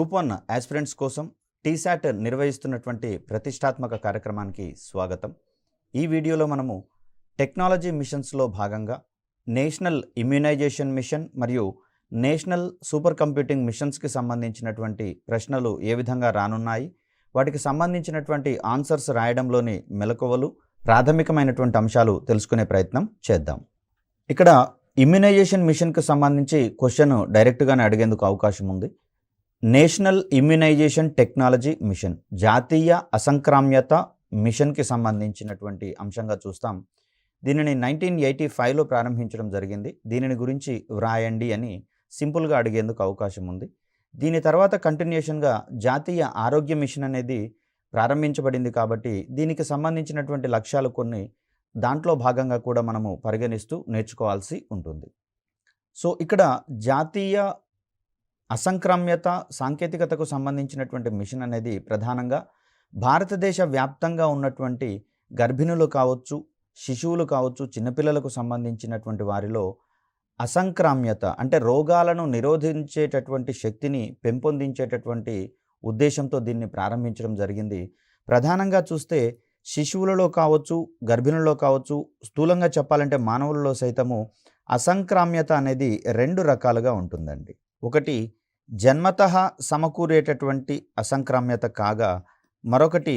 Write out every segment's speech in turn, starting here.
Group 1 aspirants కోసం టీశాట్ నిర్వహిస్తున్నటువంటి ప్రతిష్టాత్మక కార్యక్రమానికి స్వాగతం. ఈ వీడియోలో మనము టెక్నాలజీ మిషన్స్లో భాగంగా నేషనల్ ఇమ్యునైజేషన్ మిషన్ మరియు నేషనల్ సూపర్ కంప్యూటింగ్ మిషన్స్కి సంబంధించినటువంటి ప్రశ్నలు ఏ విధంగా రానున్నాయి, వాటికి సంబంధించినటువంటి ఆన్సర్స్ రాయడంలోని మెలకువలు, ప్రాథమికమైనటువంటి అంశాలు తెలుసుకునే ప్రయత్నం చేద్దాం. ఇక్కడ ఇమ్యునైజేషన్ మిషన్కి సంబంధించి క్వశ్చన్ డైరెక్ట్గానే అడిగేందుకు అవకాశం ఉంది. నేషనల్ ఇమ్యునైజేషన్ టెక్నాలజీ మిషన్, జాతీయ అసంక్రామ్యత మిషన్కి సంబంధించినటువంటి అంశంగా చూస్తాం. దీనిని 1985లో ప్రారంభించడం జరిగింది. దీనిని గురించి వ్రాయండి అని సింపుల్గా అడిగేందుకు అవకాశం ఉంది. దీని తర్వాత కంటిన్యూషన్గా జాతీయ ఆరోగ్య మిషన్ అనేది ప్రారంభించబడింది కాబట్టి దీనికి సంబంధించినటువంటి లక్ష్యాలు కొన్ని దాంట్లో భాగంగా కూడా మనము పరిగణిస్తూ నేర్చుకోవాల్సి ఉంటుంది. సో ఇక్కడ జాతీయ అసంక్రామ్యత సాంకేతికతకు సంబంధించినటువంటి మిషన్ అనేది ప్రధానంగా భారతదేశ వ్యాప్తంగా ఉన్నటువంటి గర్భిణులు కావచ్చు, శిశువులు కావచ్చు, చిన్నపిల్లలకు సంబంధించినటువంటి వారిలో అసంక్రామ్యత అంటే రోగాలను నిరోధించేటటువంటి శక్తిని పెంపొందించేటటువంటి ఉద్దేశంతో దీన్ని ప్రారంభించడం జరిగింది. ప్రధానంగా చూస్తే శిశువులలో కావచ్చు, గర్భిణుల్లో కావచ్చు, స్థూలంగా చెప్పాలంటే మానవులలో సైతము అసంక్రామ్యత అనేది 2 రకాలుగా ఉంటుందండి. ఒకటి జన్మతః సమకూరేటటువంటి అసంక్రామ్యత కాగా, మరొకటి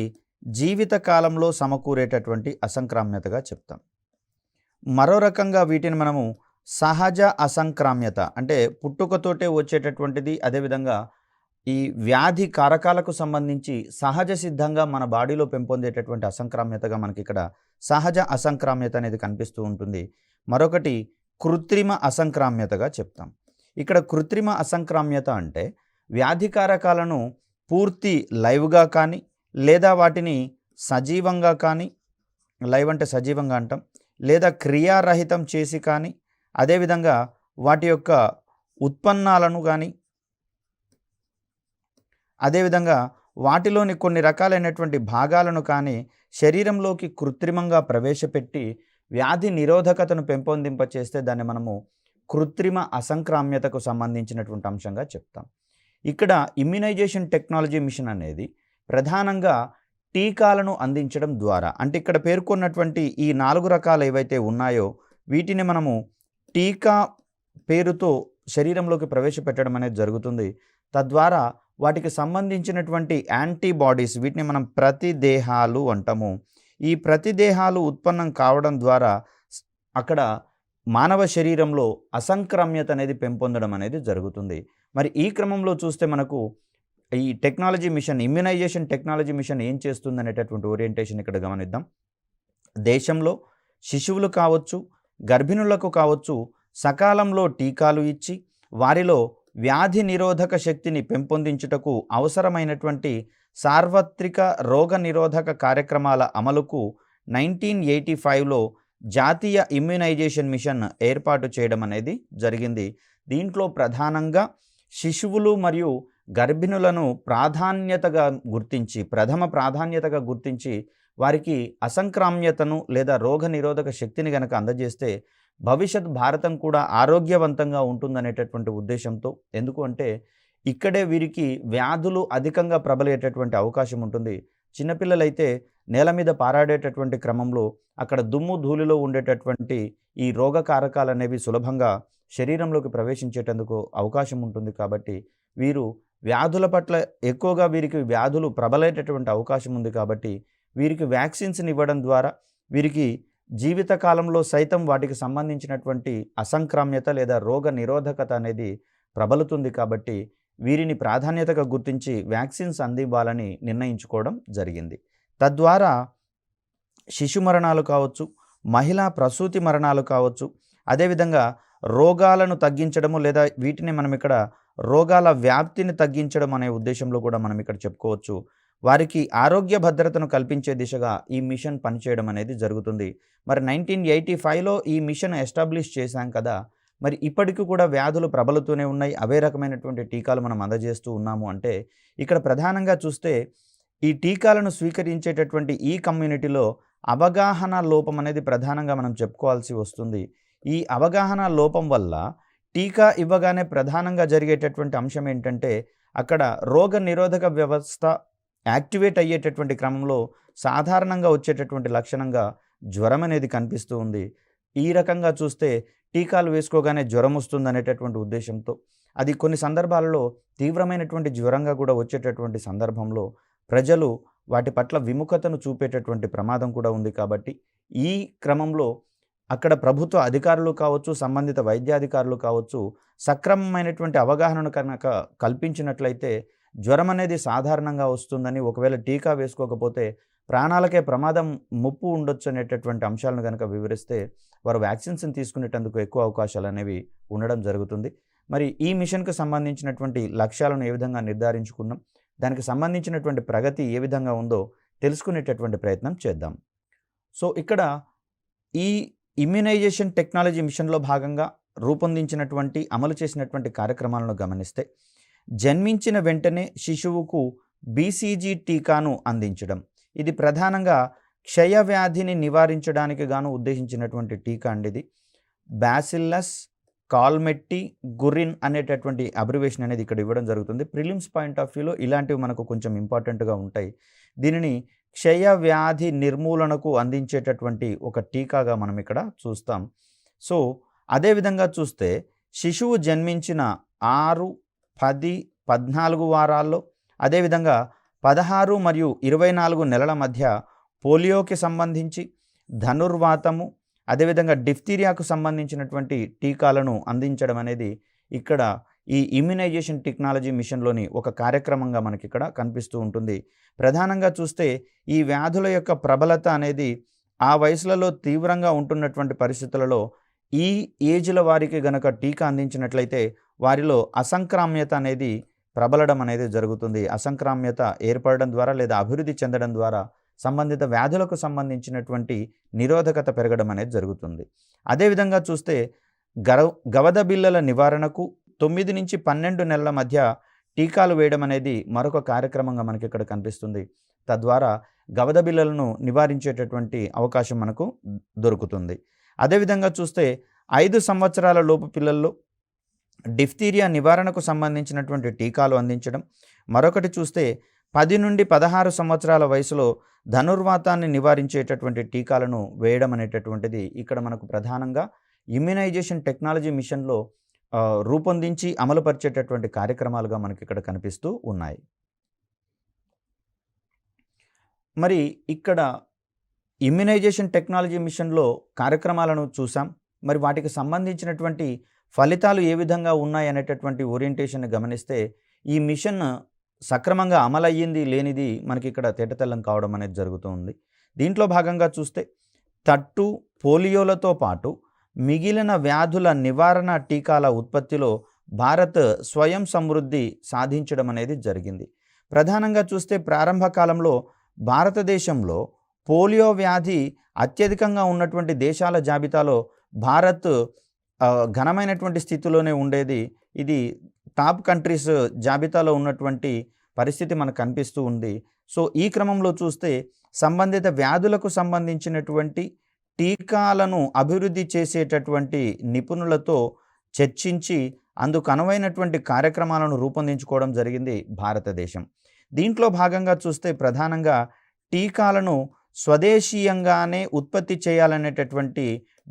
జీవితకాలంలో సమకూరేటటువంటి అసంక్రామ్యతగా చెప్తాం. మరో రకంగా వీటిని మనము సహజ అసంక్రామ్యత అంటే పుట్టుకతోటే వచ్చేటటువంటిది, అదేవిధంగా ఈ వ్యాధి కారకాలకు సంబంధించి సహజ సిద్ధంగా మన బాడీలో పెంపొందేటటువంటి అసంక్రామ్యతగా మనకి ఇక్కడ సహజ అసంక్రామ్యత అనేది కనిపిస్తూ ఉంటుంది. మరొకటి కృత్రిమ అసంక్రామ్యతగా చెప్తాం. ఇక్కడ కృత్రిమ అసంక్రామ్యత అంటే వ్యాధి కారకాలను పూర్తి లైవ్గా కానీ లేదా వాటిని సజీవంగా కానీ, లైవ్ అంటే సజీవంగా అంటాం, లేదా క్రియారహితం చేసి కానీ, అదేవిధంగా వాటి యొక్క ఉత్పన్నాలను కానీ, అదేవిధంగా వాటిలోని కొన్ని రకాలైనటువంటి భాగాలను కానీ శరీరంలోకి కృత్రిమంగా ప్రవేశపెట్టి వ్యాధి నిరోధకతను పెంపొందింపచేస్తే దాన్ని మనము కృత్రిమ అసంక్రామ్యతకు సంబంధించినటువంటి అంశంగా చెప్తాం. ఇక్కడ ఇమ్యునైజేషన్ టెక్నాలజీ మిషన్ అనేది ప్రధానంగా టీకాలను అందించడం ద్వారా, అంటే ఇక్కడ పేర్కొన్నటువంటి ఈ 4 రకాలు ఏవైతే ఉన్నాయో వీటిని మనము టీకా పేరుతో శరీరంలోకి ప్రవేశపెట్టడం అనేది జరుగుతుంది. తద్వారా వాటికి సంబంధించినటువంటి యాంటీబాడీస్, వీటిని మనం ప్రతిదేహాలు అంటాము. ఈ ప్రతిదేహాలు ఉత్పన్నం కావడం ద్వారా అక్కడ మానవ శరీరంలో అసంక్రామ్యత అనేది పెంపొందడం అనేది జరుగుతుంది. మరి ఈ క్రమంలో చూస్తే మనకు ఈ technology mission, immunization technology mission ఏం చేస్తుంది అనేటటువంటి ఓరియంటేషన్ ఇక్కడ గమనిద్దాం. దేశంలో శిశువులు కావచ్చు, గర్భిణులకు కావచ్చు సకాలంలో టీకాలు ఇచ్చి వారిలో వ్యాధి నిరోధక శక్తిని పెంపొందించుటకు అవసరమైనటువంటి సార్వత్రిక రోగ నిరోధక కార్యక్రమాల అమలుకు 1985లో జాతీయ ఇమ్యునైజేషన్ మిషన్ ఏర్పాటు చేయడం అనేది జరిగింది. దీంట్లో ప్రధానంగా శిశువులు మరియు గర్భిణులను ప్రథమ ప్రాధాన్యతగా గుర్తించి వారికి అసంక్రామ్యతను లేదా రోగ నిరోధక శక్తిని గనక అందజేస్తే భవిష్యత్ భారతం కూడా ఆరోగ్యవంతంగా ఉంటుందనేటటువంటి ఉద్దేశంతో, ఎందుకు అంటే ఇక్కడే వీరికి వ్యాధులు అధికంగా ప్రబలేటటువంటి అవకాశం ఉంటుంది. చిన్నపిల్లలైతే నేల మీద పారాడేటటువంటి క్రమంలో అక్కడ దుమ్ము ధూళిలో ఉండేటటువంటి ఈ రోగ కారకాలు అనేవి సులభంగా శరీరంలోకి ప్రవేశించేటందుకు అవకాశం ఉంటుంది. కాబట్టి వీరు వ్యాధుల పట్ల ఎక్కువగా వీరికి వ్యాధులు ప్రబలేటటువంటి అవకాశం ఉంది. కాబట్టి వీరికి వ్యాక్సిన్స్ని ఇవ్వడం ద్వారా వీరికి జీవితకాలంలో సైతం వాటికి సంబంధించినటువంటి అసంక్రామ్యత లేదా రోగ నిరోధకత అనేది ప్రబలుతుంది. కాబట్టి వీరిని ప్రాధాన్యతగా గుర్తించి వ్యాక్సిన్స్ అందివ్వాలని నిర్ణయించుకోవడం జరిగింది. తద్వారా శిశు మరణాలు కావచ్చు, మహిళా ప్రసూతి మరణాలు కావచ్చు, అదేవిధంగా రోగాలను తగ్గించడము లేదా వీటిని మనం ఇక్కడ రోగాల వ్యాప్తిని తగ్గించడం అనే ఉద్దేశంలో కూడా మనం ఇక్కడ చెప్పుకోవచ్చు. వారికి ఆరోగ్య భద్రతను కల్పించే దిశగా ఈ మిషన్ పనిచేయడం అనేది జరుగుతుంది. మరి 1985లో ఈ మిషన్ ఎస్టాబ్లిష్ చేశాం కదా, మరి ఇప్పటికీ కూడా వ్యాధులు ప్రబలుతూనే ఉన్నాయి. అవే రకమైనటువంటి టీకాలు మనం అందజేస్తూ ఉన్నాము అంటే ఇక్కడ ప్రధానంగా చూస్తే ఈ టీకాలను స్వీకరించేటటువంటి ఈ కమ్యూనిటీలో అవగాహన లోపం అనేది ప్రధానంగా మనం చెప్పుకోవాల్సి వస్తుంది. ఈ అవగాహన లోపం వల్ల టీకా ఇవ్వగానే ప్రధానంగా జరిగేటటువంటి అంశం ఏంటంటే అక్కడ రోగ నిరోధక వ్యవస్థ యాక్టివేట్ అయ్యేటటువంటి క్రమంలో సాధారణంగా వచ్చేటటువంటి లక్షణంగా జ్వరం అనేది కనిపిస్తూ ఉంది. ఈ రకంగా చూస్తే టీకాలు వేసుకోగానే జ్వరం వస్తుందనేటటువంటి ఉద్దేశంతో అది కొన్ని సందర్భాలలో తీవ్రమైనటువంటి జ్వరంగా కూడా వచ్చేటటువంటి సందర్భంలో ప్రజలు వాటి పట్ల విముఖతను చూపేటటువంటి ప్రమాదం కూడా ఉంది. కాబట్టి ఈ క్రమంలో అక్కడ ప్రభుత్వ అధికారులు కావచ్చు, సంబంధిత వైద్యాధికారులు కావచ్చు, సక్రమమైనటువంటి అవగాహనను కనుక కల్పించినట్లయితే జ్వరం అనేది సాధారణంగా వస్తుందని, ఒకవేళ టీకా వేసుకోకపోతే ప్రాణాలకే ప్రమాదం ముప్పు ఉండొచ్చు అనేటటువంటి అంశాలను కనుక వివరిస్తే వారు వ్యాక్సిన్స్ని తీసుకునేటందుకు ఎక్కువ అవకాశాలు అనేవి ఉండడం జరుగుతుంది. మరి ఈ మిషన్కు సంబంధించినటువంటి లక్ష్యాలను ఏ విధంగా నిర్ధారించుకున్నాం, దానికి సంబంధించినటువంటి ప్రగతి ఏ విధంగా ఉందో తెలుసుకునేటటువంటి ప్రయత్నం చేద్దాం. సో ఇక్కడ ఈ ఇమ్యునైజేషన్ టెక్నాలజీ మిషన్లో భాగంగా రూపొందించినటువంటి అమలు చేసినటువంటి కార్యక్రమాలను గమనిస్తే జన్మించిన వెంటనే శిశువుకు బీసీజీ టీకాను అందించడం, ఇది ప్రధానంగా క్షయవ్యాధిని నివారించడానికి గాను ఉద్దేశించినటువంటి టీకా అండి. ఇది బ్యాసిల్లస్ కాల్మెట్టి గురిన్ అనేటటువంటి అబ్రివేషన్ అనేది ఇక్కడ ఇవ్వడం జరుగుతుంది. ప్రిలిమ్స్ పాయింట్ ఆఫ్ వ్యూలో ఇలాంటివి మనకు కొంచెం ఇంపార్టెంట్గా ఉంటాయి. దీనిని క్షయవ్యాధి నిర్మూలనకు అందించేటటువంటి ఒక టీకాగా మనం ఇక్కడ చూస్తాం. సో అదేవిధంగా చూస్తే శిశువు జన్మించిన 6, 10, 14 వారాల్లో, అదేవిధంగా 16 మరియు 24 నెలల మధ్య పోలియోకి సంబంధించి, ధనుర్వాతము, అదేవిధంగా డిఫ్తీరియాకు సంబంధించినటువంటి టీకాలను అందించడం అనేది ఇక్కడ ఈ ఇమ్యునైజేషన్ టెక్నాలజీ మిషన్లోని ఒక కార్యక్రమంగా మనకి ఇక్కడ కనిపిస్తూ ఉంటుంది. ప్రధానంగా చూస్తే ఈ వ్యాధుల యొక్క ప్రబలత అనేది ఆ వయసులలో తీవ్రంగా ఉంటున్నటువంటి పరిస్థితులలో ఈ ఏజ్ల వారికి గనక టీకా అందించినట్లయితే వారిలో అసంక్రామ్యత అనేది ప్రబలడం అనేది జరుగుతుంది. అసంక్రామ్యత ఏర్పడడం ద్వారా లేదా అభివృద్ధి చెందడం ద్వారా సంబంధిత వ్యాధులకు సంబంధించినటువంటి నిరోధకత పెరగడం అనేది జరుగుతుంది. అదేవిధంగా చూస్తే గవద బిళ్ళల నివారణకు 9 నుంచి 12 నెలల మధ్య టీకాలు వేయడం అనేది మరొక కార్యక్రమంగా మనకి ఇక్కడ కనిపిస్తుంది. తద్వారా గవద బిళ్ళలను నివారించేటటువంటి అవకాశం మనకు దొరుకుతుంది. అదేవిధంగా చూస్తే 5 సంవత్సరాల లోపు పిల్లల్లో డిఫ్తీరియా నివారణకు సంబంధించినటువంటి టీకాలు అందించడం, మరొకటి చూస్తే 10 నుండి 16 సంవత్సరాల వయసులో ధనుర్వాతాన్ని నివారించేటటువంటి టీకాలను వేయడం అనేటటువంటిది ఇక్కడ మనకు ప్రధానంగా ఇమ్యునైజేషన్ టెక్నాలజీ మిషన్లో రూపొందించి అమలుపరిచేటటువంటి కార్యక్రమాలుగా మనకి ఇక్కడ కనిపిస్తూ ఉన్నాయి. మరి ఇక్కడ ఇమ్యునైజేషన్ టెక్నాలజీ మిషన్లో కార్యక్రమాలను చూసాం. మరి వాటికి సంబంధించినటువంటి ఫలితాలు ఏ విధంగా ఉన్నాయి అనేటటువంటి ఓరియంటేషన్ని గమనిస్తే ఈ మిషన్ సక్రమంగా అమలయ్యింది లేనిది మనకి ఇక్కడ తేటతెల్లం కావడం అనేది జరుగుతుంది. దీంట్లో భాగంగా చూస్తే తట్టు, పోలియోలతో పాటు మిగిలిన వ్యాధుల నివారణ టీకాల ఉత్పత్తిలో భారత్ స్వయం సమృద్ధి సాధించడం అనేది జరిగింది. ప్రధానంగా చూస్తే ప్రారంభ కాలంలో భారతదేశంలో పోలియో వ్యాధి అత్యధికంగా ఉన్నటువంటి దేశాల జాబితాలో భారత్ ఘనమైనటువంటి స్థితిలోనే ఉండేది. ఇది టాప్ కంట్రీస్ జాబితాలో ఉన్నటువంటి పరిస్థితి మనకు కనిపిస్తూ ఉంది. సో ఈ క్రమంలో చూస్తే సంబంధిత వ్యాధులకు సంబంధించినటువంటి టీకాలను అభివృద్ధి చేసేటటువంటి నిపుణులతో చర్చించి అందుకు అనువైనటువంటి కార్యక్రమాలను రూపొందించుకోవడం జరిగింది భారతదేశం. దీంట్లో భాగంగా చూస్తే ప్రధానంగా టీకాలను స్వదేశీయంగానే ఉత్పత్తి చేయాలనేటటువంటి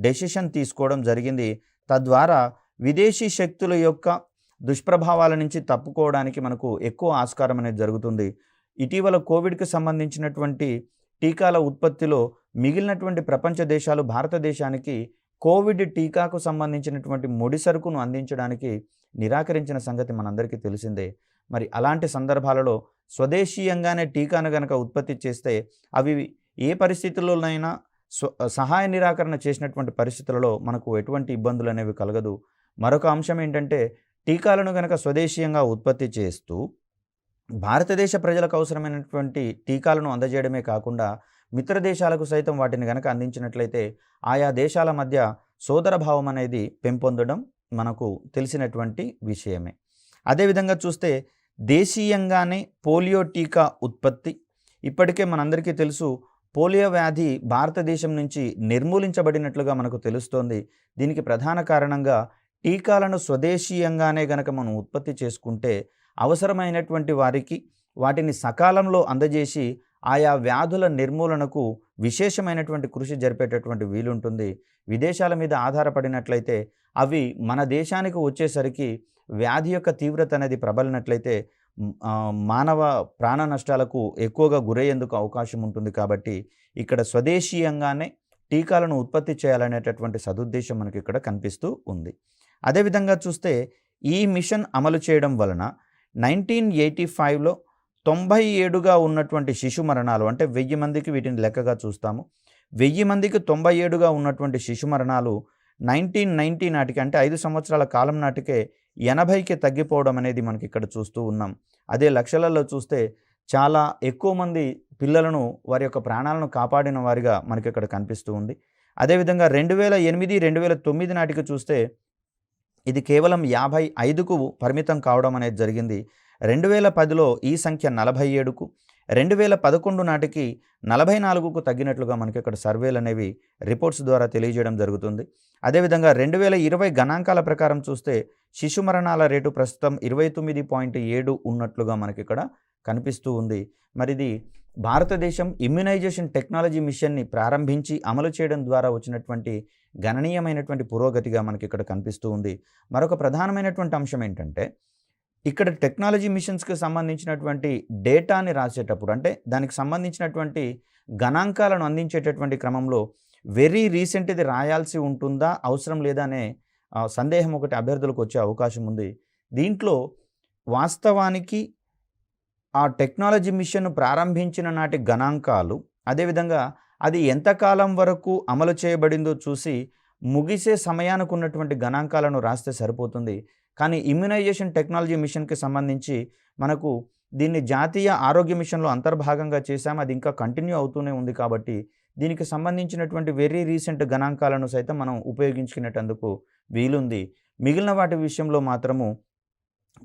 డెసిషన్ తీసుకోవడం జరిగింది. తద్వారా విదేశీ శక్తుల యొక్క దుష్ప్రభావాల నుంచి తప్పుకోవడానికి మనకు ఎక్కువ ఆస్కారం అనేది జరుగుతుంది. ఇటీవల కోవిడ్కి సంబంధించినటువంటి టీకాల ఉత్పత్తిలో మిగిలినటువంటి ప్రపంచ దేశాలు భారతదేశానికి కోవిడ్ టీకాకు సంబంధించినటువంటి ముడి సరుకును అందించడానికి నిరాకరించిన సంగతి మనందరికీ తెలిసిందే. మరి అలాంటి సందర్భాలలో స్వదేశీయంగానే టీకాను గనక ఉత్పత్తి చేస్తే అవి ఏ పరిస్థితుల్లోనైనా సహాయ నిరాకరణ చేసినటువంటి పరిస్థితులలో మనకు ఎటువంటి ఇబ్బందులు అనేవి కలగదు. మరొక అంశం ఏంటంటే టీకాలను గనక స్వదేశీయంగా ఉత్పత్తి చేస్తూ భారతదేశ ప్రజలకు అవసరమైనటువంటి టీకాలను అందజేయడమే కాకుండా మిత్ర దేశాలకు సైతం వాటిని గనక అందించినట్లయితే ఆయా దేశాల మధ్య సోదరభావం అనేది పెంపొందడం మనకు తెలిసినటువంటి విషయమే. అదేవిధంగా చూస్తే దేశీయంగానే పోలియో టీకా ఉత్పత్తి, ఇప్పటికే మనందరికీ తెలుసు పోలియో వ్యాధి భారతదేశం నుంచి నిర్మూలించబడినట్లుగా మనకు తెలుస్తోంది. దీనికి ప్రధాన కారణంగా టీకాలను స్వదేశీయంగానే గనక మనం ఉత్పత్తి చేసుకుంటే అవసరమైనటువంటి వారికి వాటిని సకాలంలో అందజేసి ఆయా వ్యాధుల నిర్మూలనకు విశేషమైనటువంటి కృషి జరిపేటటువంటి వీలుంటుంది. విదేశాల మీద ఆధారపడినట్లయితే అవి మన దేశానికి వచ్చేసరికి వ్యాధి యొక్క తీవ్రత అనేది ప్రబలినట్లయితే మానవ ప్రాణ నష్టాలకు ఎక్కువగా గురయ్యేందుకు అవకాశం ఉంటుంది. కాబట్టి ఇక్కడ స్వదేశీయంగానే టీకాలను ఉత్పత్తి చేయాలనేటటువంటి సదుద్దేశం మనకి ఇక్కడ కనిపిస్తూ ఉంది. అదేవిధంగా చూస్తే ఈ మిషన్ అమలు చేయడం వలన 1985లో 97గా ఉన్నటువంటి శిశు మరణాలు, అంటే 1000 మందికి వీటిని లెక్కగా చూస్తాము. 1000 మందికి 97గా ఉన్నటువంటి శిశు మరణాలు 1990 నాటికి, అంటే 5 సంవత్సరాల కాలం నాటికే 80కి తగ్గిపోవడం అనేది మనకి ఇక్కడ చూస్తూ ఉన్నాం. అదే లక్షలలో చూస్తే చాలా ఎక్కువ మంది పిల్లలను వారి యొక్క ప్రాణాలను కాపాడిన వారిగా మనకి ఇక్కడ కనిపిస్తూ ఉంది. అదేవిధంగా 2008, 2009 నాటికి చూస్తే ఇది కేవలం 55కు పరిమితం కావడం అనేది జరిగింది. 2010లో ఈ సంఖ్య 47కు, 2011 నాటికి 44కు తగ్గినట్లుగా మనకి ఇక్కడ సర్వేలు అనేవి రిపోర్ట్స్ ద్వారా తెలియజేయడం జరుగుతుంది. అదేవిధంగా 2020 గణాంకాల ప్రకారం చూస్తే శిశు మరణాల రేటు ప్రస్తుతం 29.7 ఉన్నట్లుగా మనకి ఇక్కడ కనిపిస్తూ ఉంది. మరిది భారతదేశం ఇమ్యునైజేషన్ టెక్నాలజీ మిషన్ని ప్రారంభించి అమలు చేయడం ద్వారా వచ్చినటువంటి గణనీయమైనటువంటి పురోగతిగా మనకి ఇక్కడ కనిపిస్తూ ఉంది. మరొక ప్రధానమైనటువంటి అంశం ఏంటంటే, ఇక్కడ టెక్నాలజీ మిషన్స్కి సంబంధించినటువంటి డేటాని రాసేటప్పుడు, అంటే దానికి సంబంధించినటువంటి గణాంకాలను అందించేటటువంటి క్రమంలో వెరీ రీసెంట్ ఇది రాయాల్సి ఉంటుందా, అవసరం లేదా అనే సందేహం ఒకటి అభ్యర్థులకు వచ్చే అవకాశం ఉంది. దీంట్లో వాస్తవానికి ఆ టెక్నాలజీ మిషన్ ప్రారంభించిన నాటి గణాంకాలు, అదేవిధంగా అది ఎంతకాలం వరకు అమలు చేయబడిందో చూసి ముగిసే సమయానికి ఉన్నటువంటి గణాంకాలను రాస్తే సరిపోతుంది. కానీ ఇమ్యునైజేషన్ టెక్నాలజీ మిషన్కి సంబంధించి మనకు దీన్ని జాతీయ ఆరోగ్య మిషన్లో అంతర్భాగంగా చేశాము. అది ఇంకా కంటిన్యూ అవుతూనే ఉంది. కాబట్టి దీనికి సంబంధించినటువంటి వెరీ రీసెంట్ గణాంకాలను సైతం మనం ఉపయోగించుకునేటందుకు వీలుంది. మిగిలిన వాటి విషయంలో మాత్రము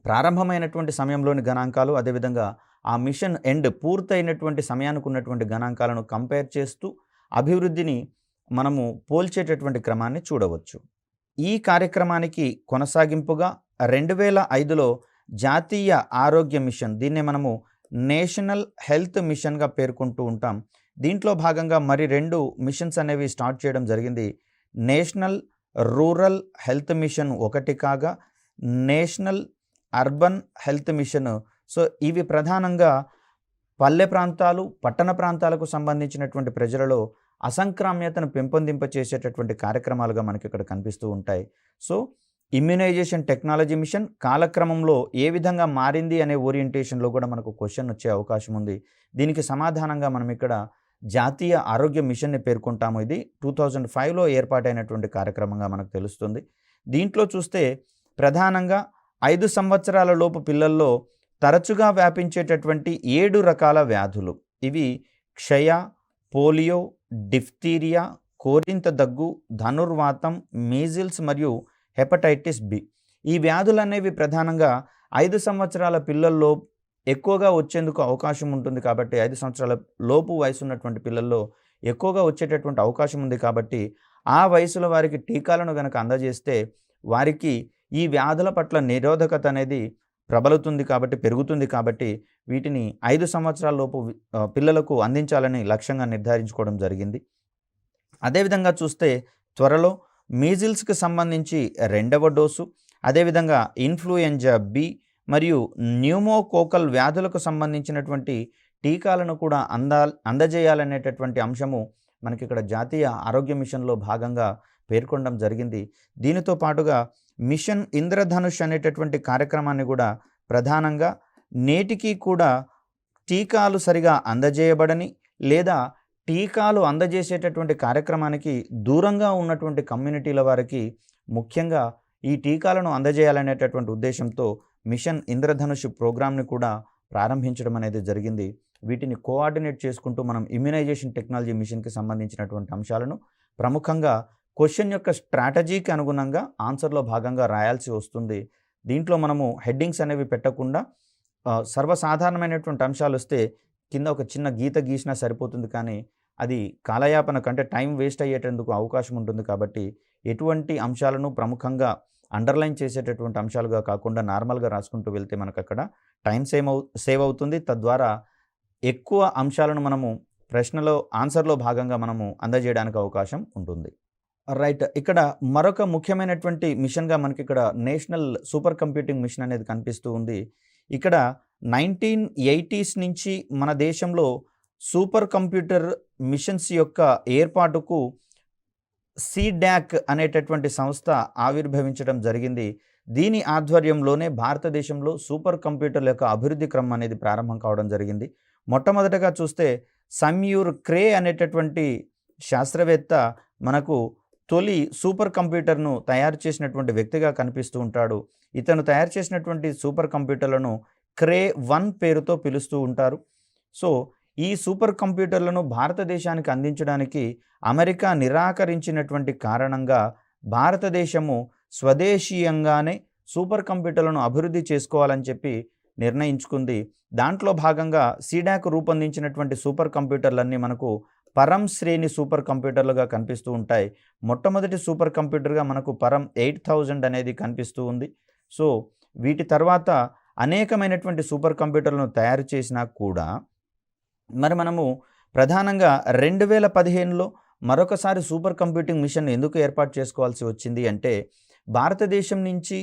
ప్రారంభమైనటువంటి సమయంలోని గణాంకాలు, అదేవిధంగా ఆ మిషన్ ఎండ్ పూర్తయినటువంటి సమయానికి ఉన్నటువంటి గణాంకాలను కంపేర్ చేస్తూ అభివృద్ధిని మనము పోల్చేటటువంటి క్రమాన్ని చూడవచ్చు. ఈ కార్యక్రమానికి కొనసాగింపుగా 2005లో జాతీయ ఆరోగ్య మిషన్, దీన్నే మనము నేషనల్ హెల్త్ మిషన్గా పేర్కొంటూ ఉంటాం. దీంట్లో భాగంగా మరి 2 మిషన్స్ అనేవి స్టార్ట్ చేయడం జరిగింది. నేషనల్ రూరల్ హెల్త్ మిషన్ ఒకటి కాగా, national urban health machine. So ఇవి ప్రధానంగా పల్లె ప్రాంతాలు, పట్టణ ప్రాంతాలకు సంబంధించినటువంటి ప్రజలలో అసంక్రామ్యతను పెంపొందింపచేసేటటువంటి కార్యక్రమాలుగా మనకి ఇక్కడ కనిపిస్తూ ఉంటాయి. సో ఇమ్యునైజేషన్ టెక్నాలజీ మిషన్ కాలక్రమంలో ఏ విధంగా మారింది అనే ఓరియంటేషన్లో కూడా మనకు క్వశ్చన్ వచ్చే అవకాశం ఉంది. దీనికి సమాధానంగా మనం ఇక్కడ జాతీయ ఆరోగ్య మిషన్ని పేర్కొంటాము. ఇది 2005లో ఏర్పాటైనటువంటి కార్యక్రమంగా మనకు తెలుస్తుంది. దీంట్లో చూస్తే ప్రధానంగా 5 సంవత్సరాల లోపు పిల్లల్లో తరచుగా వ్యాపించేటటువంటి 7 రకాల వ్యాధులు, ఇవి క్షయ, పోలియో, డిఫ్తీరియా, కోరింత దగ్గు, ధనుర్వాతం, మీజిల్స్ మరియు హెపటైటిస్ బి. ఈ వ్యాధులు అనేవి ప్రధానంగా 5 సంవత్సరాల పిల్లల్లో ఎక్కువగా వచ్చేందుకు అవకాశం ఉంటుంది. కాబట్టి 5 సంవత్సరాల లోపు వయసు ఉన్నటువంటి పిల్లల్లో ఎక్కువగా వచ్చేటటువంటి అవకాశం ఉంది. కాబట్టి ఆ వయసుల వారికి టీకాలను కనుక అందజేస్తే వారికి ఈ వ్యాధుల పట్ల నిరోధకత అనేది ప్రబలుతుంది, కాబట్టి పెరుగుతుంది. కాబట్టి వీటిని 5 సంవత్సరాల లోపు పిల్లలకు అందించాలని లక్ష్యంగా నిర్ధారించుకోవడం జరిగింది. అదేవిధంగా చూస్తే త్వరలో మీజిల్స్కి సంబంధించి 2వ డోసు, అదేవిధంగా ఇన్ఫ్లుయెంజా బి మరియు న్యూమోకోకల్ వ్యాధులకు సంబంధించినటువంటి టీకాలను కూడా అందజేయాలనేటటువంటి అంశము మనకి ఇక్కడ జాతీయ ఆరోగ్య మిషన్లో భాగంగా పేర్కొనడం జరిగింది. దీనితో పాటుగా మిషన్ ఇంద్రధనుష్ అనేటటువంటి కార్యక్రమాన్ని కూడా ప్రధానంగా నేటికి కూడా టీకాలు సరిగా అందజేయబడని లేదా టీకాలు అందజేసేటటువంటి కార్యక్రమానికి దూరంగా ఉన్నటువంటి కమ్యూనిటీల వారికి ముఖ్యంగా ఈ టీకాలను అందజేయాలనేటటువంటి ఉద్దేశంతో మిషన్ ఇంద్రధనుష్ ప్రోగ్రామ్ని కూడా ప్రారంభించడం అనేది జరిగింది. వీటిని కోఆర్డినేట్ చేసుకుంటూ మనం ఇమ్యునైజేషన్ టెక్నాలజీ మిషన్కి సంబంధించినటువంటి అంశాలను ప్రముఖంగా క్వశ్చన్ యొక్క స్ట్రాటజీకి అనుగుణంగా ఆన్సర్లో భాగంగా రాయాల్సి వస్తుంది. దీంట్లో మనము హెడ్డింగ్స్ అనేవి పెట్టకుండా సర్వసాధారణమైనటువంటి అంశాలు వస్తే కింద ఒక చిన్న గీత గీసినా సరిపోతుంది. కానీ అది కాలయాపన కంటే టైం వేస్ట్ అయ్యేటందుకు అవకాశం ఉంటుంది. కాబట్టి ఎటువంటి అంశాలను ప్రముఖంగా అండర్లైన్ చేసేటటువంటి అంశాలుగా కాకుండా నార్మల్గా రాసుకుంటూ వెళ్తే మనకు అక్కడ టైం సేవ్ అవుతుంది. తద్వారా ఎక్కువ అంశాలను మనము ప్రశ్నలో ఆన్సర్లో భాగంగా మనము అందజేయడానికి అవకాశం ఉంటుంది. రైట్. ఇక్కడ మరొక ముఖ్యమైనటువంటి మిషన్గా మనకి ఇక్కడ నేషనల్ సూపర్ కంప్యూటింగ్ మిషన్ అనేది కనిపిస్తూ ఉంది. ఇక్కడ 1980s నుంచి మన దేశంలో సూపర్ కంప్యూటర్ మిషన్స్ యొక్క ఏర్పాటుకు సీడాక్ అనేటటువంటి సంస్థ ఆవిర్భవించడం జరిగింది. దీని ఆధ్వర్యంలోనే భారతదేశంలో సూపర్ కంప్యూటర్ల యొక్క అభివృద్ధి క్రమం అనేది ప్రారంభం కావడం జరిగింది. మొట్టమొదటగా చూస్తే సమ్యూర్ క్రే అనేటటువంటి శాస్త్రవేత్త మనకు తొలి సూపర్ కంప్యూటర్ను తయారు చేసినటువంటి వ్యక్తిగా కనిపిస్తూ ఉంటాడు. ఇతను తయారు చేసినటువంటి సూపర్ కంప్యూటర్లను క్రే 1 పేరుతో పిలుస్తూ ఉంటారు. సో ఈ సూపర్ కంప్యూటర్లను భారతదేశానికి అందించడానికి అమెరికా నిరాకరించినటువంటి కారణంగా భారతదేశము స్వదేశీయంగానే సూపర్ కంప్యూటర్లను అభివృద్ధి చేసుకోవాలని చెప్పి నిర్ణయించుకుంది. దాంట్లో భాగంగా సీడాక్ రూపొందించినటువంటి సూపర్ కంప్యూటర్లన్నీ మనకు పరం శ్రేణి సూపర్ కంప్యూటర్లుగా కనిపిస్తూ ఉంటాయి. మొట్టమొదటి సూపర్ కంప్యూటర్గా మనకు పరం 8000 అనేది కనిపిస్తూ ఉంది. సో వీటి తర్వాత అనేకమైనటువంటి సూపర్ కంప్యూటర్లను తయారు చేసినా కూడా మరి మనము ప్రధానంగా 2015లో మరొకసారి సూపర్ కంప్యూటింగ్ మిషన్ ఎందుకు ఏర్పాటు చేసుకోవాల్సి వచ్చింది అంటే, భారతదేశం నుంచి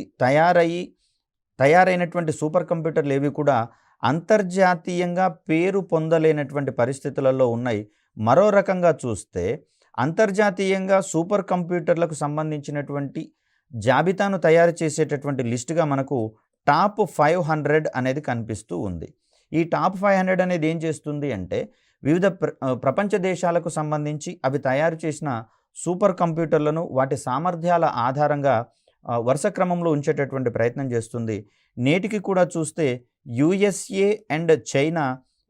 తయారైనటువంటి సూపర్ కంప్యూటర్లు ఏవి కూడా అంతర్జాతీయంగా పేరు పొందలేనటువంటి పరిస్థితులలో ఉన్నాయి. మరో రకంగా చూస్తే అంతర్జాతీయంగా సూపర్ కంప్యూటర్లకు సంబంధించినటువంటి జాబితాను తయారు చేసేటటువంటి లిస్టుగా మనకు టాప్ 500 అనేది కనిపిస్తూ ఉంది. ఈ టాప్ 500 అనేది ఏం చేస్తుంది అంటే, వివిధ ప్రపంచ దేశాలకు సంబంధించి అవి తయారు చేసిన సూపర్ కంప్యూటర్లను వాటి సామర్థ్యాల ఆధారంగా వరుస క్రమంలో ఉంచేటటువంటి ప్రయత్నం చేస్తుంది. నేటికి కూడా చూస్తే యుఎస్ఏ అండ్ చైనా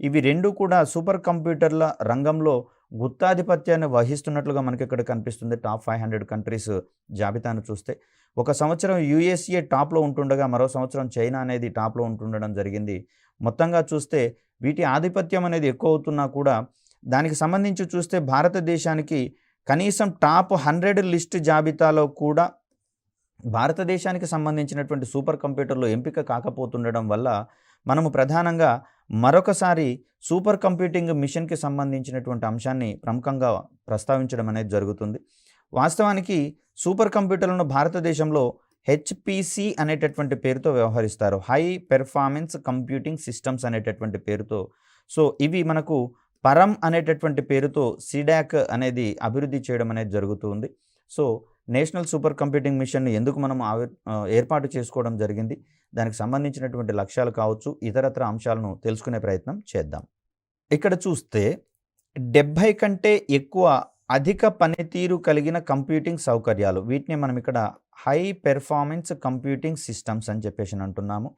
ఇవి రెండు కూడా సూపర్ కంప్యూటర్ల రంగంలో గుత్తాధిపత్యాన్ని వహిస్తున్నట్లుగా మనకి ఇక్కడ కనిపిస్తుంది. టాప్ 500 కంట్రీస్ జాబితాను చూస్తే ఒక సంవత్సరం యుఎస్ఏ టాప్లో ఉంటుండగా మరో సంవత్సరం చైనా అనేది టాప్లో ఉంటుండడం జరిగింది. మొత్తంగా చూస్తే వీటి ఆధిపత్యం అనేది ఎక్కువ అవుతున్నా కూడా దానికి సంబంధించి చూస్తే భారతదేశానికి కనీసం టాప్ 100 లిస్ట్ జాబితాలో కూడా భారతదేశానికి సంబంధించినటువంటి సూపర్ కంప్యూటర్లు ఎంపిక కాకపోతుండడం వల్ల మనము ప్రధానంగా మరొకసారి సూపర్ కంప్యూటింగ్ మిషన్కి సంబంధించినటువంటి అంశాన్ని ప్రముఖంగా ప్రస్తావించడం అనేది జరుగుతుంది. వాస్తవానికి సూపర్ కంప్యూటర్లను భారతదేశంలో హెచ్పిసి అనేటటువంటి పేరుతో వ్యవహరిస్తారు. హై పెర్ఫార్మెన్స్ కంప్యూటింగ్ సిస్టమ్స్ అనేటటువంటి పేరుతో. సో ఇవి మనకు పరం అనేటటువంటి పేరుతో సీడాక్ అనేది అభివృద్ధి చేయడం అనేది జరుగుతుంది. సో నేషనల్ సూపర్ కంప్యూటింగ్ మిషన్ని ఎందుకు మనం ఏర్పాటు చేసుకోవడం జరిగింది, దానికి సంబంధించినటువంటి లక్ష్యాలు కావచ్చు, ఇతరత్ర అంశాలను తెలుసుకునే ప్రయత్నం చేద్దాం. ఇక్కడ చూస్తే 70 కంటే ఎక్కువ అధిక పనితీరు కలిగిన కంప్యూటింగ్ సౌకర్యాలు, వీటిని మనం ఇక్కడ హై పెర్ఫార్మెన్స్ కంప్యూటింగ్ సిస్టమ్స్ అని చెప్పేసి అంటున్నాము.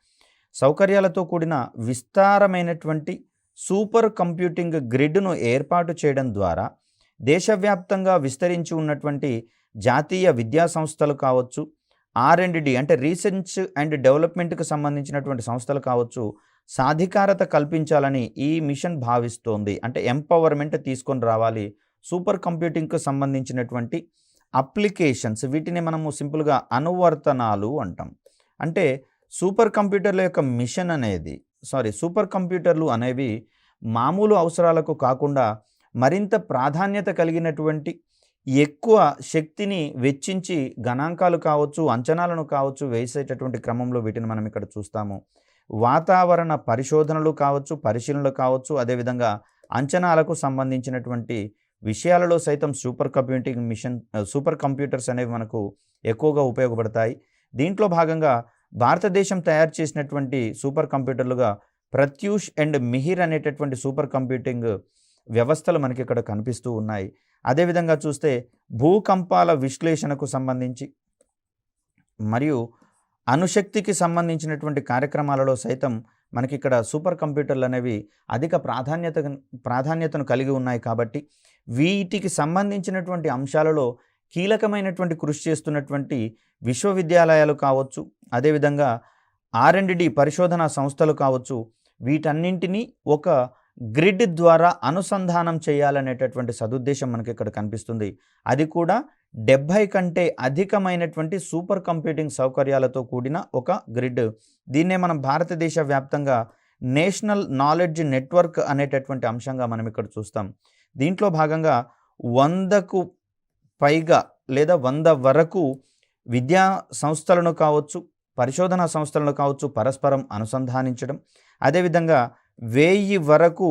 సౌకర్యాలతో కూడిన విస్తారమైనటువంటి సూపర్ కంప్యూటింగ్ గ్రిడ్ను ఏర్పాటు చేయడం ద్వారా దేశవ్యాప్తంగా విస్తరించి ఉన్నటువంటి జాతీయ విద్యా సంస్థలు కావచ్చు, R&D అంటే రీసెర్చ్ అండ్ డెవలప్మెంట్కి సంబంధించినటువంటి సంస్థలు కావచ్చు, సాధికారత కల్పించాలని ఈ మిషన్ భావిస్తోంది. అంటే ఎంపవర్మెంట్ తీసుకొని రావాలి. సూపర్ కంప్యూటింగ్కి సంబంధించినటువంటి అప్లికేషన్స్, వీటిని మనము సింపుల్గా అనువర్తనాలు అంటాం. అంటే సూపర్ కంప్యూటర్ల యొక్క మిషన్ అనేది సూపర్ కంప్యూటర్లు అనేవి మామూలు అవసరాలకు కాకుండా మరింత ప్రాధాన్యత కలిగినటువంటి ఎక్కువ శక్తిని వెచ్చించి గణాంకాలు కావచ్చు, అంచనాలను కావచ్చు వేసేటటువంటి క్రమంలో వీటిని మనం ఇక్కడ చూస్తాము. వాతావరణ పరిశోధనలు కావచ్చు, పరిశీలనలు కావచ్చు, అదేవిధంగా అంచనాలకు సంబంధించినటువంటి విషయాలలో సైతం సూపర్ కంప్యూటర్స్ అనేవి మనకు ఎక్కువగా ఉపయోగపడతాయి. దీంట్లో భాగంగా భారతదేశం తయారు చేసినటువంటి సూపర్ కంప్యూటర్లుగా ప్రత్యూష్ అండ్ మిహిర్ అనేటటువంటి సూపర్ కంప్యూటింగ్ వ్యవస్థలు మనకి ఇక్కడ కనిపిస్తూ ఉన్నాయి. అదేవిధంగా చూస్తే భూకంపాల విశ్లేషణకు సంబంధించి మరియు అణుశక్తికి సంబంధించినటువంటి కార్యక్రమాలలో సైతం మనకి ఇక్కడ సూపర్ కంప్యూటర్లు అనేవి అధిక ప్రాధాన్యతను కలిగి ఉన్నాయి. కాబట్టి వీటికి సంబంధించినటువంటి అంశాలలో కీలకమైనటువంటి కృషి చేస్తున్నటువంటి విశ్వవిద్యాలయాలు కావచ్చు, అదేవిధంగా R&D పరిశోధనా సంస్థలు కావచ్చు, వీటన్నింటినీ ఒక గ్రిడ్ ద్వారా అనుసంధానం చేయాలనేటటువంటి సదుద్దేశం మనకి ఇక్కడ కనిపిస్తుంది. అది కూడా 70 కంటే అధికమైనటువంటి సూపర్ కంప్యూటింగ్ సౌకర్యాలతో కూడిన ఒక గ్రిడ్. దీన్నే మనం భారతదేశ వ్యాప్తంగా నేషనల్ నాలెడ్జ్ నెట్వర్క్ అనేటటువంటి అంశంగా మనం ఇక్కడ చూస్తాం. దీంట్లో భాగంగా 100కు పైగా లేదా 100 వరకు విద్యా సంస్థలను కావచ్చు, పరిశోధనా సంస్థలను కావచ్చు పరస్పరం అనుసంధానించడం. అదేవిధంగా 1000 వరకు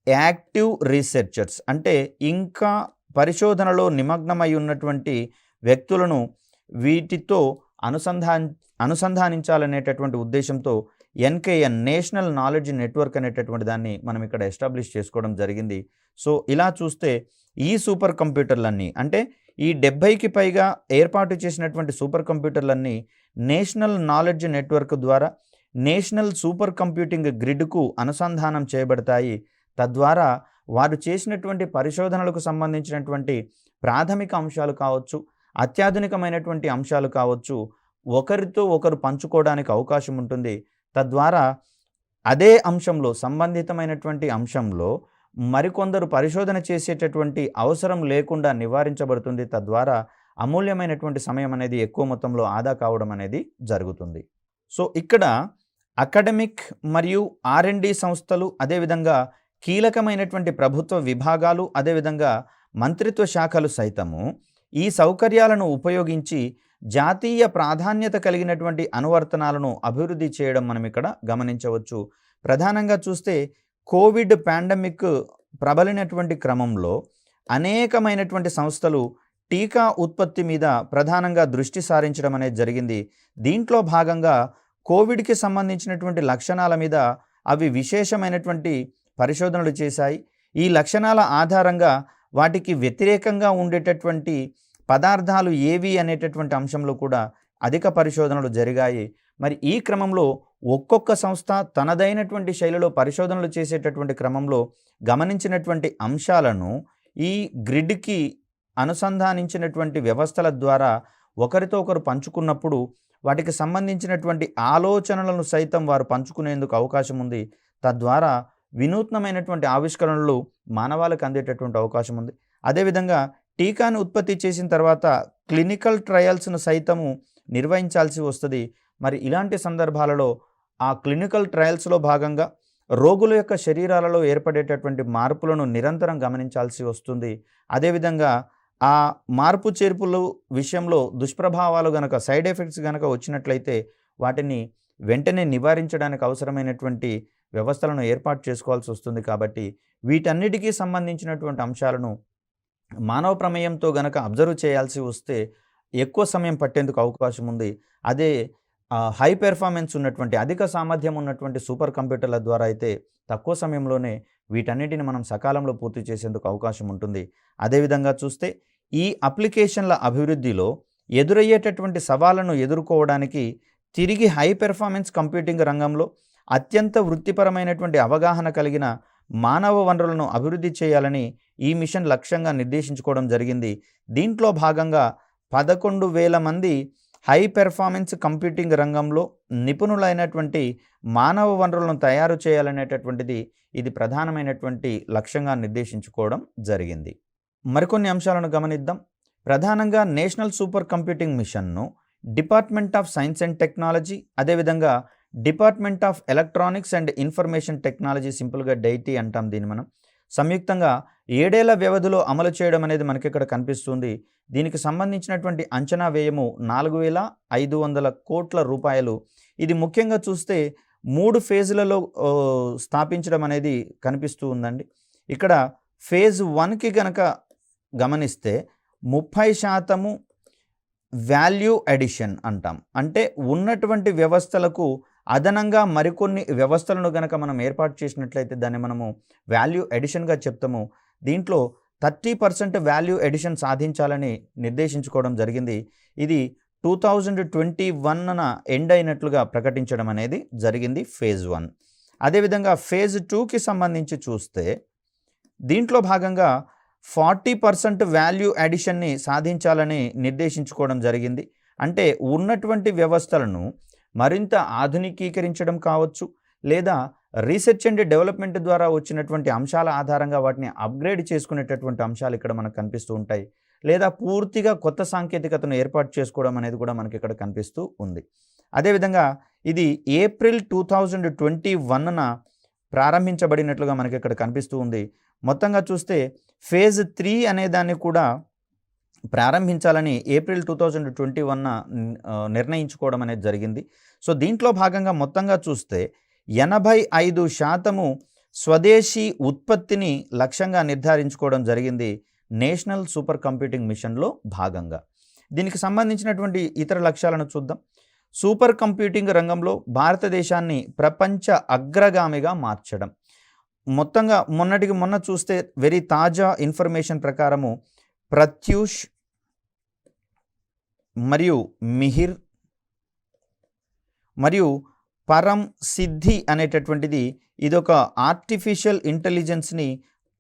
యాక్టివ్ రీసెర్చర్స్ అంటే ఇంకా పరిశోధనలో నిమగ్నమై ఉన్నటువంటి వ్యక్తులను వీటితో అనుసంధానించాలనేటటువంటి ఉద్దేశంతో ఎన్కేఎన్ నేషనల్ నాలెడ్జ్ నెట్వర్క్ అనేటటువంటి దాన్ని మనం ఇక్కడ ఎస్టాబ్లిష్ చేసుకోవడం జరిగింది. సో ఇలా చూస్తే ఈ సూపర్ కంప్యూటర్లన్నీ అంటే ఈ 70కి పైగా ఏర్పాటు చేసినటువంటి సూపర్ కంప్యూటర్లన్నీ నేషనల్ నాలెడ్జ్ నెట్వర్క్ ద్వారా నేషనల్ సూపర్ కంప్యూటింగ్ గ్రిడ్కు అనుసంధానం చేయబడతాయి. తద్వారా వారు చేసినటువంటి పరిశోధనలకు సంబంధించినటువంటి ప్రాథమిక అంశాలు కావచ్చు, అత్యాధునికమైనటువంటి అంశాలు కావచ్చు, ఒకరితో ఒకరు పంచుకోవడానికి అవకాశం ఉంటుంది. తద్వారా అదే అంశంలో సంబంధితమైనటువంటి అంశంలో మరికొందరు పరిశోధన చేసేటటువంటి అవసరం లేకుండా నివారించబడుతుంది. తద్వారా అమూల్యమైనటువంటి సమయం అనేది ఎక్కువ మొత్తంలో ఆదా కావడం అనేది జరుగుతుంది. సో ఇక్కడ అకాడమిక్ మరియు R&D సంస్థలు, అదేవిధంగా కీలకమైనటువంటి ప్రభుత్వ విభాగాలు, అదేవిధంగా మంత్రిత్వ శాఖలు సైతము ఈ సౌకర్యాలను ఉపయోగించి జాతీయ ప్రాధాన్యత కలిగినటువంటి అనువర్తనాలను అభివృద్ధి చేయడం మనం ఇక్కడ గమనించవచ్చు. ప్రధానంగా చూస్తే కోవిడ్ పాండమిక్ ప్రబలినటువంటి క్రమంలో అనేకమైనటువంటి సంస్థలు టీకా ఉత్పత్తి మీద ప్రధానంగా దృష్టి సారించడం అనేది జరిగింది. దీంట్లో భాగంగా కోవిడ్కి సంబంధించినటువంటి లక్షణాల మీద అవి విశేషమైనటువంటి పరిశోధనలు చేశాయి. ఈ లక్షణాల ఆధారంగా వాటికి వ్యతిరేకంగా ఉండేటటువంటి పదార్థాలు ఏవి అనేటటువంటి అంశంలో కూడా అధిక పరిశోధనలు జరిగాయి. మరి ఈ క్రమంలో ఒక్కొక్క సంస్థ తనదైనటువంటి శైలిలో పరిశోధనలు చేసేటటువంటి క్రమంలో గమనించినటువంటి అంశాలను ఈ గ్రిడ్కి అనుసంధానించినటువంటి వ్యవస్థల ద్వారా ఒకరితో ఒకరు పంచుకున్నప్పుడు వాటికి సంబంధించినటువంటి ఆలోచనలను సైతం వారు పంచుకునేందుకు అవకాశం ఉంది. తద్వారా వినూత్నమైనటువంటి ఆవిష్కరణలు మానవాళికి అందేటటువంటి అవకాశం ఉంది. అదేవిధంగా టీకాను ఉత్పత్తి చేసిన తర్వాత క్లినికల్ ట్రయల్స్ను సైతము నిర్వహించాల్సి వస్తుంది. మరి ఇలాంటి సందర్భాలలో ఆ క్లినికల్ ట్రయల్స్లో భాగంగా రోగుల యొక్క శరీరాలలో ఏర్పడేటటువంటి మార్పులను నిరంతరం గమనించాల్సి వస్తుంది. అదేవిధంగా ఆ మార్పు చేర్పుల విషయంలో దుష్ప్రభావాలు గనక, సైడ్ ఎఫెక్ట్స్ గనక వచ్చినట్లయితే వాటిని వెంటనే నివారించడానికి అవసరమైనటువంటి వ్యవస్థలను ఏర్పాటు చేసుకోవాల్సి వస్తుంది. కాబట్టి వీటన్నిటికీ సంబంధించినటువంటి అంశాలను మానవ ప్రమేయంతో గనక అబ్జర్వ్ చేయాల్సి వస్తే ఎక్కువ సమయం పట్టేందుకు అవకాశం ఉంది. అదే హై పెర్ఫార్మెన్స్ ఉన్నటువంటి, అధిక సామర్థ్యం ఉన్నటువంటి సూపర్ కంప్యూటర్ల ద్వారా అయితే తక్కువ సమయంలోనే వీటన్నిటిని మనం సకాలంలో పూర్తి చేసేందుకు అవకాశం ఉంటుంది. అదేవిధంగా చూస్తే ఈ అప్లికేషన్ల అభివృద్ధిలో ఎదురయ్యేటటువంటి సవాళ్లను ఎదుర్కోవడానికి తిరిగి హై పెర్ఫార్మెన్స్ కంప్యూటింగ్ రంగంలో అత్యంత వృత్తిపరమైనటువంటి అవగాహన కలిగిన మానవ వనరులను అభివృద్ధి చేయాలని ఈ మిషన్ లక్ష్యంగా నిర్దేశించుకోవడం జరిగింది. దీంట్లో భాగంగా 11,000 మంది హై పెర్ఫార్మెన్స్ కంప్యూటింగ్ రంగంలో నిపుణులైనటువంటి మానవ వనరులను తయారు చేయాలనేటటువంటిది ఇది ప్రధానమైనటువంటి లక్ష్యంగా నిర్దేశించుకోవడం జరిగింది. మరికొన్ని అంశాలను గమనిద్దాం. ప్రధానంగా నేషనల్ సూపర్ కంప్యూటింగ్ మిషన్ను department of science and technology, అదేవిధంగా department of electronics and information technology, సింపుల్గా డైటీ అంటాం దీన్ని మనం, సంయుక్తంగా 7 ఏళ్ల వ్యవధిలో అమలు చేయడం అనేది మనకి ఇక్కడ కనిపిస్తుంది. దీనికి సంబంధించినటువంటి అంచనా వ్యయము 4,500 కోట్ల రూపాయలు. ఇది ముఖ్యంగా చూస్తే 3 ఫేజ్లలో స్థాపించడం అనేది కనిపిస్తూ ఉందండి. ఇక్కడ ఫేజ్ 1కి గనక గమనిస్తే 30% వాల్యూ అడిషన్ అంటాం. అంటే ఉన్నటువంటి వ్యవస్థలకు అదనంగా మరికొన్ని వ్యవస్థలను గనక మనం ఏర్పాటు చేసినట్లయితే దాన్ని మనము వాల్యూ అడిషన్గా చెప్తాము. దీంట్లో 30% వాల్యూ అడిషన్ సాధించాలని నిర్దేశించుకోవడం జరిగింది. ఇది 2021న ఎండ్ అయినట్లుగా ప్రకటించడం అనేది జరిగింది ఫేజ్ 1. అదేవిధంగా ఫేజ్ 2కి సంబంధించి చూస్తే దీంట్లో భాగంగా 40% వాల్యూ అడిషన్ని సాధించాలని నిర్దేశించుకోవడం జరిగింది. అంటే ఉన్నటువంటి వ్యవస్థలను మరింత ఆధునికీకరించడం కావచ్చు, లేదా రీసెర్చ్ అండ్ డెవలప్మెంట్ ద్వారా వచ్చినటువంటి అంశాల ఆధారంగా వాటిని అప్గ్రేడ్ చేసుకునేటటువంటి అంశాలు ఇక్కడ మనకు కనిపిస్తూ ఉంటాయి. లేదా పూర్తిగా కొత్త సాంకేతికతను ఏర్పాటు చేసుకోవడం అనేది కూడా మనకి ఇక్కడ కనిపిస్తూ ఉంది. అదేవిధంగా ఇది ఏప్రిల్ 2021న ప్రారంభించబడినట్లుగా మనకి ఇక్కడ కనిపిస్తూ ఉంది. మొత్తంగా చూస్తే ఫేజ్ 3 అనే దాన్ని కూడా ప్రారంభించాలని ఏప్రిల్ 2021న నిర్ణయించుకోవడం అనేది జరిగింది. సో దీంట్లో భాగంగా మొత్తంగా చూస్తే 85% స్వదేశీ ఉత్పత్తిని లక్ష్యంగా నిర్ధారించుకోవడం జరిగింది నేషనల్ సూపర్ కంప్యూటింగ్ మిషన్లో భాగంగా. దీనికి సంబంధించినటువంటి ఇతర లక్ష్యాలను చూద్దాం. సూపర్ కంప్యూటింగ్ రంగంలో భారతదేశాన్ని ప్రపంచ అగ్రగామిగా మార్చడం. మొత్తంగా మొన్నటికి మొన్న చూస్తే వెరీ తాజా ఇన్ఫర్మేషన్ ప్రకారము ప్రత్యూష్ మరియు మిహిర్ మరియు పరం సిద్ధి అనేటటువంటిది ఇదొక ఆర్టిఫిషియల్ ఇంటెలిజెన్స్ని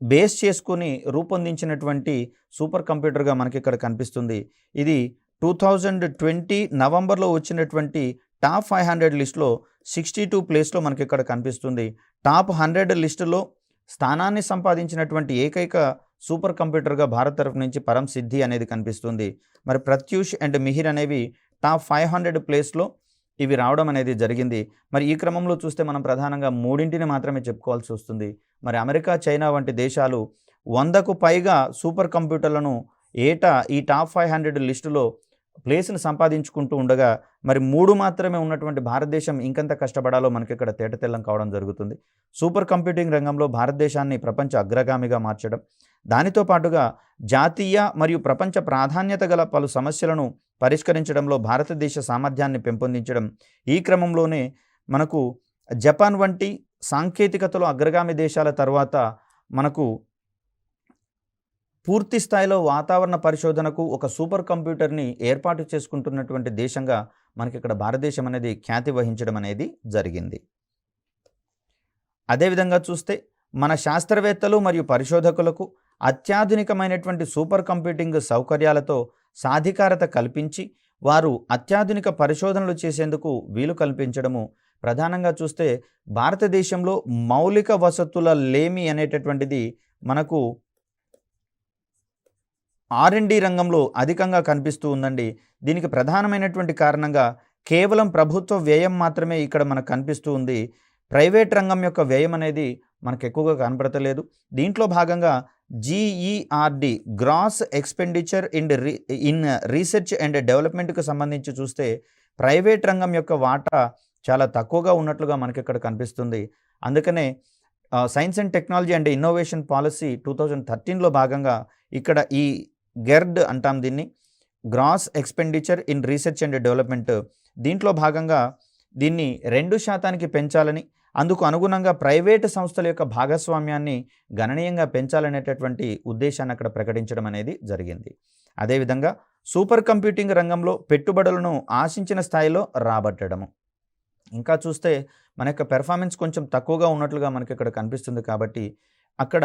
బేస్ చేసుకుని రూపొందించినటువంటి సూపర్ కంప్యూటర్గా మనకి ఇక్కడ కనిపిస్తుంది. ఇది 2020 నవంబర్లో వచ్చినటువంటి టాప్ 500 లిస్టులో 62 ప్లేస్లో మనకి ఇక్కడ కనిపిస్తుంది. టాప్ 100 లిస్టులో స్థానాన్ని సంపాదించినటువంటి ఏకైక సూపర్ కంప్యూటర్గా భారత్ తరఫు నుంచి పరం సిద్ధి అనేది కనిపిస్తుంది. మరి ప్రత్యూష్ అండ్ మిహిర్ అనేవి టాప్ 500 ప్లేస్లో ఇవి రావడం అనేది జరిగింది. మరి ఈ క్రమంలో చూస్తే మనం ప్రధానంగా మూడింటిని మాత్రమే చెప్పుకోవాల్సి వస్తుంది. మరి అమెరికా, చైనా వంటి దేశాలు 100కు పైగా సూపర్ కంప్యూటర్లను ఏటా ఈ టాప్ 500 లిస్టులో ప్లేస్ని సంపాదించుకుంటూ ఉండగా మరి 3 మాత్రమే ఉన్నటువంటి భారతదేశం ఇంకెంత కష్టపడాలో మనకి ఇక్కడ తేటతెల్లం కావడం జరుగుతుంది. సూపర్ కంప్యూటింగ్ రంగంలో భారతదేశాన్ని ప్రపంచ అగ్రగామిగా మార్చడం, దానితో పాటుగా జాతీయ మరియు ప్రపంచ ప్రాధాన్యత గల పలు సమస్యలను పరిష్కరించడంలో భారతదేశ సామర్థ్యాన్ని పెంపొందించడం. ఈ క్రమంలోనే మనకు జపాన్ వంటి సాంకేతికతలో అగ్రగామి దేశాల తర్వాత మనకు పూర్తి స్థాయిలో వాతావరణ పరిశోధనకు ఒక సూపర్ కంప్యూటర్ని ఏర్పాటు చేసుకుంటున్నటువంటి దేశంగా మనకి ఇక్కడ భారతదేశం అనేది ఖ్యాతి వహించడం అనేది జరిగింది. అదేవిధంగా చూస్తే మన శాస్త్రవేత్తలు మరియు పరిశోధకులకు అత్యాధునికమైనటువంటి సూపర్ కంప్యూటింగ్ సౌకర్యాలతో సాధికారత కల్పించి వారు అత్యాధునిక పరిశోధనలు చేసేందుకు వీలు కల్పించడము. ప్రధానంగా చూస్తే భారతదేశంలో మౌలిక వసతుల లేమి అనేటటువంటిది మనకు R&D రంగంలో అధికంగా కనిపిస్తూ ఉందండి. దీనికి ప్రధానమైనటువంటి కారణంగా కేవలం ప్రభుత్వ వ్యయం మాత్రమే ఇక్కడ మనకు కనిపిస్తూ ఉంది. ప్రైవేట్ రంగం యొక్క వ్యయం అనేది మనకు ఎక్కువగా కనపడతలేదు. దీంట్లో భాగంగా GERD gross expenditure in research and డెవలప్మెంట్కి సంబంధించి చూస్తే ప్రైవేట్ రంగం యొక్క వాటా చాలా తక్కువగా ఉన్నట్లుగా మనకి ఇక్కడ కనిపిస్తుంది. అందుకనే science and technology and innovation policy 2013లో భాగంగా ఇక్కడ ఈ గెర్డ్ అంటాం దీన్ని, gross expenditure in research and development, దీంట్లో భాగంగా దీన్ని 2% పెంచాలని, అందుకు అనుగుణంగా ప్రైవేటు సంస్థల యొక్క భాగస్వామ్యాన్ని గణనీయంగా పెంచాలనేటటువంటి ఉద్దేశాన్ని అక్కడ ప్రకటించడం అనేది జరిగింది. అదేవిధంగా సూపర్ కంప్యూటింగ్ రంగంలో పెట్టుబడులను ఆశించిన స్థాయిలో రాబట్టడము. ఇంకా చూస్తే మన యొక్క పెర్ఫార్మెన్స్ కొంచెం తక్కువగా ఉన్నట్లుగా మనకి ఇక్కడ కనిపిస్తుంది. కాబట్టి అక్కడ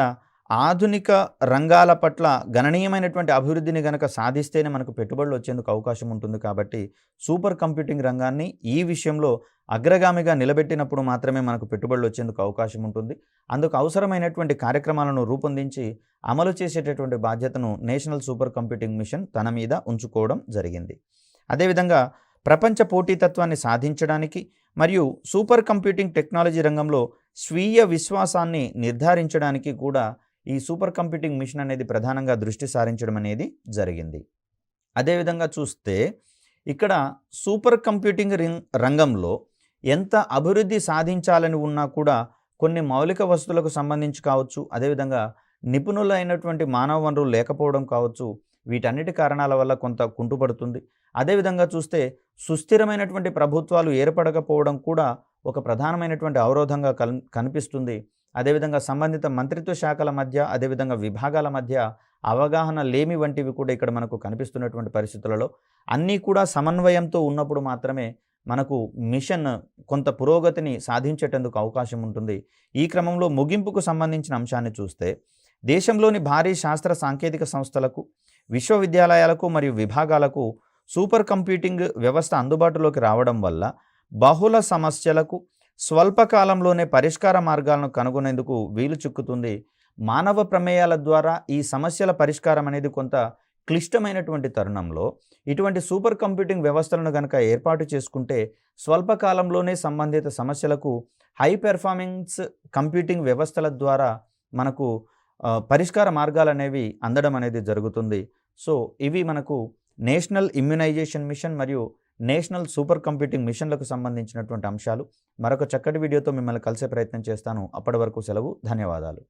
ఆధునిక రంగాల పట్ల గణనీయమైనటువంటి అభివృద్ధిని గనక సాధిస్తేనే మనకు పెట్టుబడులు వచ్చేందుకు అవకాశం ఉంటుంది. కాబట్టి సూపర్ కంప్యూటింగ్ రంగాన్ని ఈ విషయంలో అగ్రగామిగా నిలబెట్టినప్పుడు మాత్రమే మనకు పెట్టుబడులు వచ్చేందుకు అవకాశం ఉంటుంది. అందుకు అవసరమైనటువంటి కార్యక్రమాలను రూపొందించి అమలు చేసేటటువంటి బాధ్యతను నేషనల్ సూపర్ కంప్యూటింగ్ మిషన్ తన మీద ఉంచుకోవడం జరిగింది. అదేవిధంగా ప్రపంచ పోటీతత్వాన్ని సాధించడానికి మరియు సూపర్ కంప్యూటింగ్ టెక్నాలజీ రంగంలో స్వీయ విశ్వాసాన్ని నిర్ధారించడానికి కూడా ఈ సూపర్ కంప్యూటింగ్ మిషన్ అనేది ప్రధానంగా దృష్టి సారించడం అనేది జరిగింది. అదేవిధంగా చూస్తే ఇక్కడ సూపర్ కంప్యూటింగ్ రంగంలో ఎంత అభివృద్ధి సాధించాలని ఉన్నా కూడా కొన్ని మౌలిక వసతులకు సంబంధించి కావచ్చు, అదేవిధంగా నిపుణులైనటువంటి మానవ వనరులు లేకపోవడం కావచ్చు, వీటన్నిటి కారణాల వల్ల కొంత కుంటుపడుతుంది. అదేవిధంగా చూస్తే సుస్థిరమైనటువంటి ప్రభుత్వాలు ఏర్పడకపోవడం కూడా ఒక ప్రధానమైనటువంటి అవరోధంగా కనిపిస్తుంది. అదేవిధంగా సంబంధిత మంత్రిత్వ శాఖల మధ్య, అదేవిధంగా విభాగాల మధ్య అవగాహన లేమి వంటివి కూడా ఇక్కడ మనకు కనిపిస్తున్నటువంటి పరిస్థితులలో అన్నీ కూడా సమన్వయంతో ఉన్నప్పుడు మాత్రమే మనకు మిషన్ కొంత పురోగతిని సాధించేటందుకు అవకాశం ఉంటుంది. ఈ క్రమంలో ముగింపుకు సంబంధించిన అంశాన్ని చూస్తే దేశంలోని భారీ శాస్త్ర సాంకేతిక సంస్థలకు, విశ్వవిద్యాలయాలకు మరియు విభాగాలకు సూపర్ కంప్యూటింగ్ వ్యవస్థ అందుబాటులోకి రావడం వల్ల బహుళ సమస్యలకు స్వల్పకాలంలోనే పరిష్కార మార్గాలను కనుగొనేందుకు వీలు చిక్కుతుంది. మానవ ప్రమేయాల ద్వారా ఈ సమస్యల పరిష్కారం అనేది కొంత క్లిష్టమైనటువంటి తరుణంలో ఇటువంటి సూపర్ కంప్యూటింగ్ వ్యవస్థలను గనక ఏర్పాటు చేసుకుంటే స్వల్పకాలంలోనే సంబంధిత సమస్యలకు హై పెర్ఫార్మెన్స్ కంప్యూటింగ్ వ్యవస్థల ద్వారా మనకు పరిష్కార మార్గాలనేవి అందడం అనేది జరుగుతుంది. సో ఇవి మనకు నేషనల్ ఇమ్యునైజేషన్ మిషన్ మరియు నేషనల్ సూపర్ కంప్యూటింగ్ మిషన్లకు సంబంధించినటువంటి అంశాలు. మరొక చక్కటి వీడియోతో మిమ్మల్ని కలిసే ప్రయత్నం చేస్తాను. అప్పటి వరకు సెలవు. ధన్యవాదాలు.